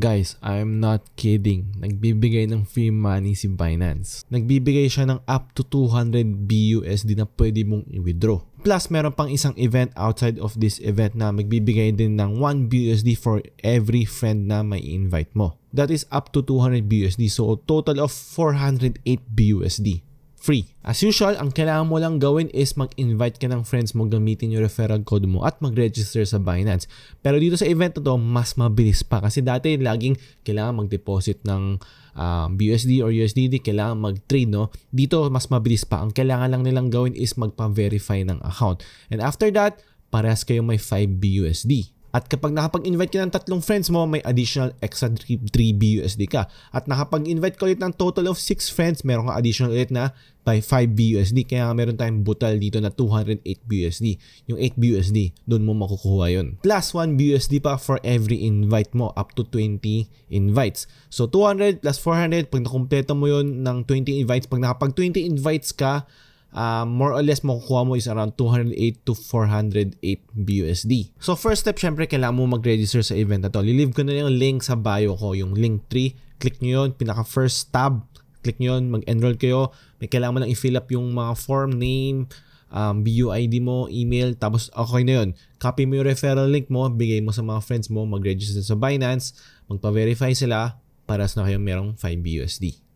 Guys, I'm not kidding. Nagbibigay ng free money si Binance. Nagbibigay siya ng up to 200 BUSD na pwede mong i-withdraw. Plus, meron pang isang event outside of this event na magbibigay din ng 1 BUSD for every friend na may invite mo. That is up to 200 BUSD. So, a total of 408 BUSD. Free. As usual, ang kailangan mo lang gawin is mag-invite ka ng friends mo, gamitin yung referral code mo at mag-register sa Binance. Pero dito sa event na to, mas mabilis pa kasi dati laging kailangan mag-deposit ng BUSD or USDT, kailangan mag-trade, no? Dito mas mabilis pa. Ang kailangan lang nilang gawin is magpa-verify ng account. And after that, parehas kayo may 5 BUSD. At kapag nakapag-invite ka ng 3 friends mo, may additional extra 3 BUSD ka. At nakapag-invite ka ulit ng total of 6 friends, meron ka additional ulit na by 5 BUSD. Kaya meron tayong butal dito na 208 BUSD. Yung 8 BUSD, doon mo makukuha yun. Plus 1 BUSD pa for every invite mo, up to 20 invites. So 200 plus 400, pag nakumpleto mo yun ng 20 invites, pag nakapag 20 invites ka, more or less makukuha mo is around 208 to 408 BUSD. So first step, syempre kailangan mo mag-register sa event na to. Lilive ko na yung link sa bio ko, yung link 3. Click nyo yun, pinaka first tab. Click nyo yun, mag-enroll kayo. May kailangan mo lang i-fill up yung mga form, name, BUID mo, email, tapos okay na yun. Copy mo yung referral link mo, bigay mo sa mga friends mo, mag-register sa Binance, magpa-verify sila, para na kayo merong 5 BUSD.